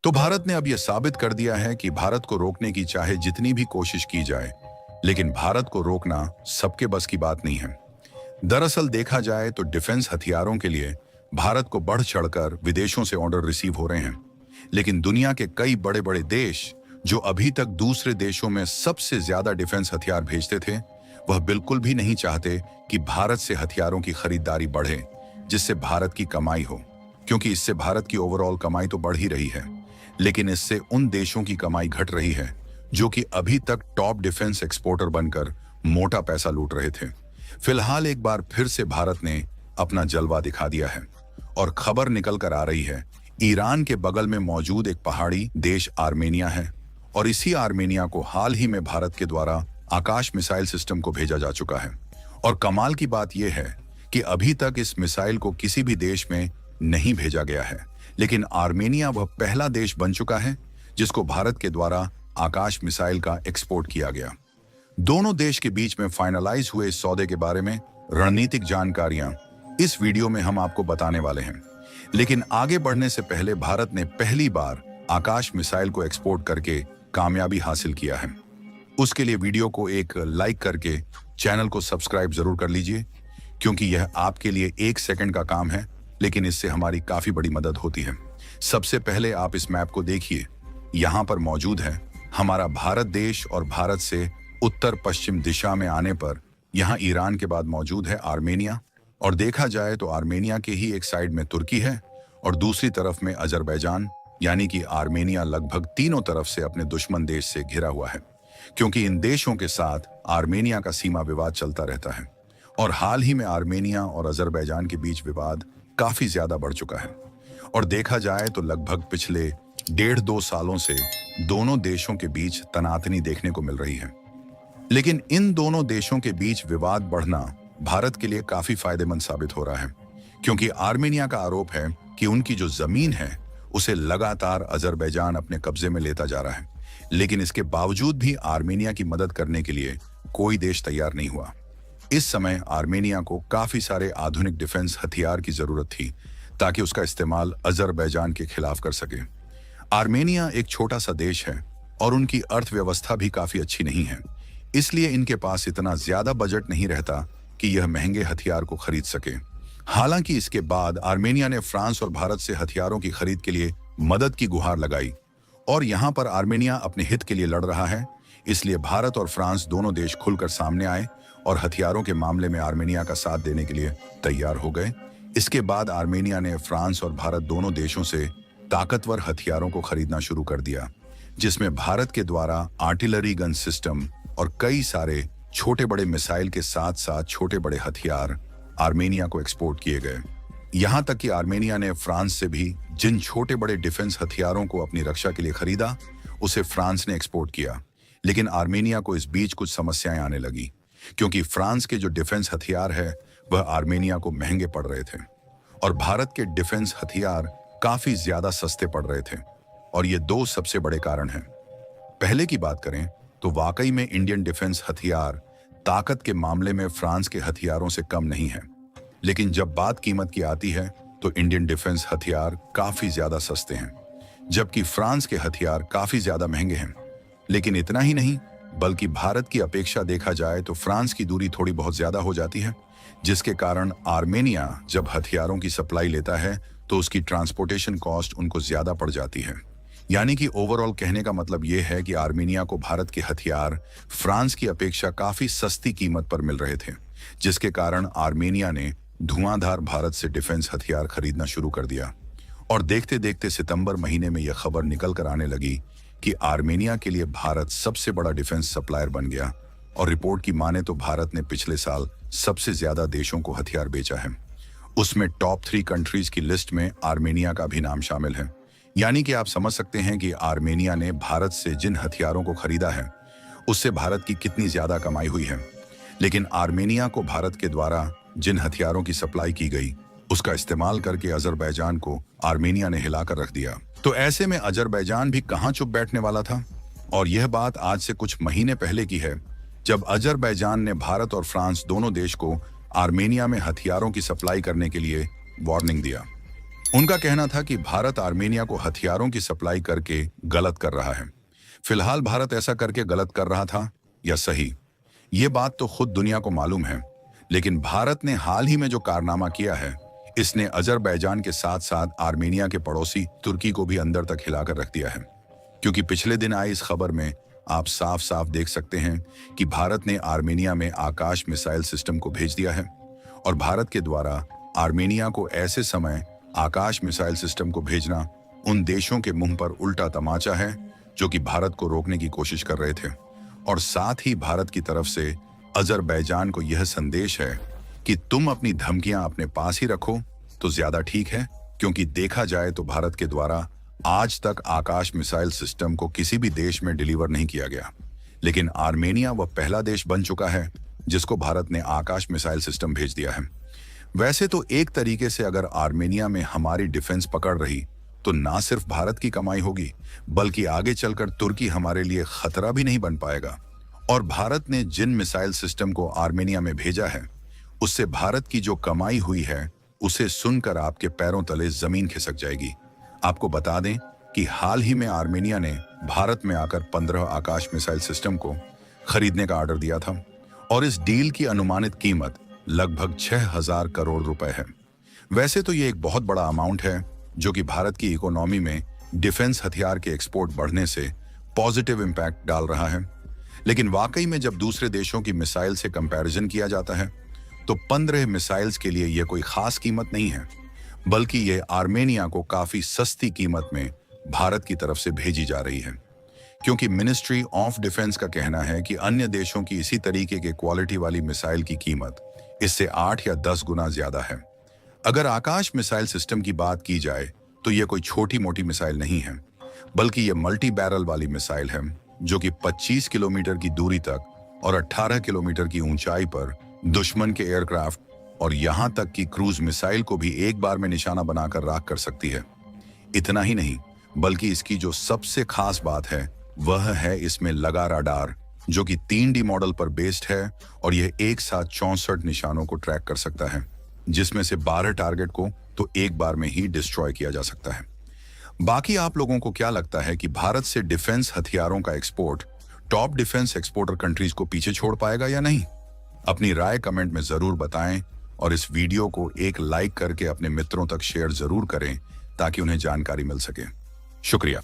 तो भारत ने अब यह साबित कर दिया है कि भारत को रोकने की चाहे जितनी भी कोशिश की जाए, लेकिन भारत को रोकना सबके बस की बात नहीं है। दरअसल देखा जाए तो डिफेंस हथियारों के लिए भारत को बढ़ चढ़कर विदेशों से ऑर्डर रिसीव हो रहे हैं, लेकिन दुनिया के कई बड़े बड़े देश जो अभी तक दूसरे देशों में सबसे ज्यादा डिफेंस हथियार भेजते थे, वह बिल्कुल भी नहीं चाहते कि भारत से हथियारों की खरीदारी बढ़े, जिससे भारत की कमाई हो, क्योंकि इससे भारत की ओवरऑल कमाई तो बढ़ ही रही है, लेकिन इससे उन देशों की कमाई घट रही है जो कि अभी तक टॉप डिफेंस एक्सपोर्टर बनकर मोटा पैसा लूट रहे थे। फिलहाल एक बार फिर से भारत ने अपना जलवा दिखा दिया है और खबर निकल कर आ रही है, ईरान के बगल में मौजूद एक पहाड़ी देश आर्मेनिया है और इसी आर्मेनिया को हाल ही में भारत के द्वारा आकाश मिसाइल सिस्टम को भेजा जा चुका है। और कमाल की बात यह है कि अभी तक इस मिसाइल को किसी भी देश में नहीं भेजा गया है, लेकिन आर्मेनिया वह पहला देश बन चुका है जिसको भारत के द्वारा आकाश मिसाइल का एक्सपोर्ट किया गया। दोनों देश के बीच में फाइनलाइज हुए इस सौदे के बारे में रणनीतिक जानकारियां इस वीडियो में हम आपको बताने वाले हैं। लेकिन आगे बढ़ने से पहले भारत ने पहली बार आकाश मिसाइल को एक्सपोर्ट करके कामयाबी हासिल किया है। उसके लिए वीडियो को एक लाइक करके चैनल को सब्सक्राइब जरूर कर लीजिए, क्योंकि यह आपके लिए 1 सेकंड का काम है, लेकिन इससे हमारी काफी बड़ी मदद होती है। सबसे पहले आप इस मैप को देखिए, यहाँ पर मौजूद है हमारा भारत देश और भारत से उत्तर पश्चिम दिशा में आने पर यहाँ ईरान के बाद मौजूद है आर्मेनिया, और देखा जाए तो आर्मेनिया के ही एक साइड में तुर्की है और दूसरी तरफ में अजरबैजान, यानी कि आर्मेनिया लगभग तीनों तरफ से अपने दुश्मन देश से घिरा हुआ है, क्योंकि इन देशों के साथ आर्मेनिया का सीमा विवाद चलता रहता है और हाल ही में आर्मेनिया और अजरबैजान के बीच विवाद काफी ज्यादा बढ़ चुका है। और देखा जाए तो लगभग पिछले 1.5-2 सालों से दोनों देशों के बीच तनातनी देखने को मिल रही है। लेकिन इन दोनों देशों के बीच विवाद बढ़ना भारत के लिए काफी फायदेमंद साबित हो रहा है, क्योंकि आर्मेनिया का आरोप है कि उनकी जो जमीन है उसे लगातार अजरबैजान अपने कब्जे में लेता जा रहा है, लेकिन इसके बावजूद भी आर्मेनिया की मदद करने के लिए कोई देश तैयार नहीं हुआ। इस समय आर्मेनिया को काफी सारे आधुनिक डिफेंस हथियार की जरूरत थी ताकि उसका इस्तेमाल अजरबैजान के खिलाफ कर सके। आर्मेनिया एक छोटा सा देश है और उनकी अर्थव्यवस्था भी काफी अच्छी नहीं है, इसलिए इनके पास इतना ज्यादा बजट नहीं रहता कि यह महंगे हथियार को खरीद सके। हालांकि इसके बाद आर्मेनिया ने फ्रांस और भारत से हथियारों की खरीद के लिए मदद की गुहार लगाई और यहाँ पर आर्मेनिया अपने हित के लिए लड़ रहा है, इसलिए भारत और फ्रांस दोनों देश खुलकर सामने आए और हथियारों के मामले में आर्मेनिया का साथ देने के लिए तैयार हो गए। इसके बाद आर्मेनिया ने फ्रांस और भारत दोनों देशों से ताकतवर हथियारों को खरीदना शुरू कर दिया, जिसमें भारत के द्वारा आर्टिलरी गन सिस्टम और कई सारे छोटे बड़े मिसाइल के साथ साथ छोटे बड़े हथियार आर्मेनिया को एक्सपोर्ट किए गए। यहाँ तक कि आर्मेनिया ने फ्रांस से भी जिन छोटे बड़े डिफेंस हथियारों को अपनी रक्षा के लिए खरीदा, उसे फ्रांस ने एक्सपोर्ट किया। लेकिन आर्मेनिया को इस बीच कुछ समस्याएं आने लगी, क्योंकि फ्रांस के जो डिफेंस हथियार है वह आर्मेनिया को महंगे पड़ रहे थे और भारत के डिफेंस हथियार काफी ज्यादा सस्ते पड़ रहे थे। और ये 2 सबसे बड़े कारण हैं। पहले की बात करें तो वाकई में इंडियन डिफेंस हथियार ताकत के मामले में फ्रांस के हथियारों से कम नहीं है, लेकिन जब बात कीमत की आती है तो इंडियन डिफेंस हथियार काफी ज्यादा सस्ते हैं, जबकि फ्रांस के हथियार काफी ज्यादा महंगे हैं। लेकिन इतना ही नहीं, बल्कि भारत की अपेक्षा देखा जाए तो फ्रांस की दूरी थोड़ी बहुत ज्यादा हो जाती है, जिसके कारण आर्मेनिया जब हथियारों की सप्लाई लेता है तो उसकी ट्रांसपोर्टेशन कॉस्ट उनको ज्यादा पड़ जाती है। यानी कि ओवरऑल कहने का मतलब यह है कि आर्मेनिया को भारत के हथियार फ्रांस की अपेक्षा काफी सस्ती कीमत पर मिल रहे थे, जिसके कारण आर्मेनिया ने धुआंधार भारत से डिफेंस हथियार खरीदना शुरू कर दिया। और देखते देखते सितंबर महीने में यह खबर निकल कर आने लगी कि आर्मेनिया के लिए भारत सबसे बड़ा डिफेंस सप्लायर बन गया और रिपोर्ट की माने तो भारत ने पिछले साल सबसे ज्यादा देशों को हथियार बेचा है। उसमें टॉप 3 कंट्रीज की लिस्ट में आर्मेनिया का भी नाम शामिल है। यानी कि आप समझ सकते हैं कि आर्मेनिया ने भारत से जिन हथियारों को खरीदा है उससे भारत की कितनी ज्यादा कमाई हुई है। लेकिन आर्मेनिया को भारत के द्वारा जिन हथियारों की सप्लाई की गई उसका इस्तेमाल करके अजरबैजान को आर्मेनिया ने हिलाकर रख दिया। तो ऐसे में अजरबैजान भी कहां चुप बैठने वाला था। और यह बात आज से कुछ महीने पहले की है, जब अजरबैजान ने भारत और फ्रांस दोनों देश को आर्मेनिया में हथियारों की सप्लाई करने के लिए वार्निंग दिया। उनका कहना था कि भारत आर्मेनिया को हथियारों की सप्लाई करके गलत कर रहा है। फिलहाल भारत ऐसा करके गलत कर रहा था या सही, ये बात तो खुद दुनिया को मालूम है। लेकिन भारत ने हाल ही में जो कारनामा किया है, इसने अजरबैजान के साथ साथ आर्मेनिया के पड़ोसी तुर्की को भी अंदर तक हिलाकर रख दिया है। क्योंकि पिछले दिन आई इस खबर में आप साफ साफ देख सकते हैं कि भारत ने आर्मेनिया में आकाश मिसाइल सिस्टम को भेज दिया है। और भारत के द्वारा आर्मेनिया को ऐसे समय आकाश मिसाइल सिस्टम को भेजना उन देशों के मुंह पर उल्टा तमाचा है जो कि भारत को रोकने की कोशिश कर रहे थे। और साथ ही भारत की तरफ से अजरबैजान को यह संदेश है कि तुम अपनी धमकियां अपने पास ही रखो तो ज्यादा ठीक है, क्योंकि देखा जाए तो भारत के द्वारा आज तक आकाश मिसाइल सिस्टम को किसी भी देश में डिलीवर नहीं किया गया। लेकिन आर्मेनिया वह पहला देश बन चुका है जिसको भारत ने आकाश मिसाइल सिस्टम भेज दिया है। वैसे तो एक तरीके से अगर आर्मेनिया में हमारी डिफेंस पकड़ रही तो ना सिर्फ भारत की कमाई होगी, बल्कि आगे चलकर तुर्की हमारे लिए खतरा भी नहीं बन पाएगा। और भारत ने जिन मिसाइल सिस्टम को आर्मेनिया में भेजा है, उससे भारत की जो कमाई हुई है, उसे सुनकर आपके पैरों तले जमीन खिसक जाएगी। आपको बता दें कि हाल ही में आर्मेनिया ने भारत में आकर 15 आकाश मिसाइल सिस्टम को खरीदने का ऑर्डर दिया था और इस डील की अनुमानित कीमत लगभग 6,000 करोड़ रुपए है। वैसे तो ये एक बहुत बड़ा अमाउंट है जो कि भारत की इकोनॉमी में डिफेंस हथियार के एक्सपोर्ट बढ़ने से पॉजिटिव इंपैक्ट डाल रहा है। लेकिन वाकई में जब दूसरे देशों की मिसाइल से कंपैरिजन किया जाता है तो 15 मिसाइल्स के लिए यह कोई खास कीमत नहीं है, बल्कि यह आर्मेनिया को काफी सस्ती कीमत में भारत की तरफ से भेजी जा रही है। क्योंकि मिनिस्ट्री ऑफ डिफेंस का कहना है कि अन्य देशों की इसी तरीके के क्वालिटी वाली मिसाइल की कीमत इससे 8 या 10 गुना ज्यादा है। अगर आकाश मिसाइल सिस्टम की बात की जाए तो यह कोई छोटी मोटी मिसाइल नहीं है, बल्कि यह मल्टी बैरल वाली मिसाइल है जो कि 25 किलोमीटर की दूरी तक और 18 किलोमीटर की ऊंचाई पर दुश्मन के एयरक्राफ्ट और यहां तक कि क्रूज मिसाइल को भी एक बार में निशाना बनाकर राख कर सकती है। इतना ही नहीं, बल्कि इसकी जो सबसे खास बात है वह है इसमें लगा राडार, जो कि 3D मॉडल पर बेस्ड है और यह एक साथ 64 निशानों को ट्रैक कर सकता है, जिसमें से 12 टारगेट को तो एक बार में ही डिस्ट्रॉय किया जा सकता है। बाकी आप लोगों को क्या लगता है कि भारत से डिफेंस हथियारों का export top defence exporter countries को पीछे छोड़ पाएगा या नहीं? अपनी राय कमेंट में जरूर बताएं और इस वीडियो को एक लाइक करके अपने मित्रों तक शेयर जरूर करें ताकि उन्हें जानकारी मिल सके। शुक्रिया।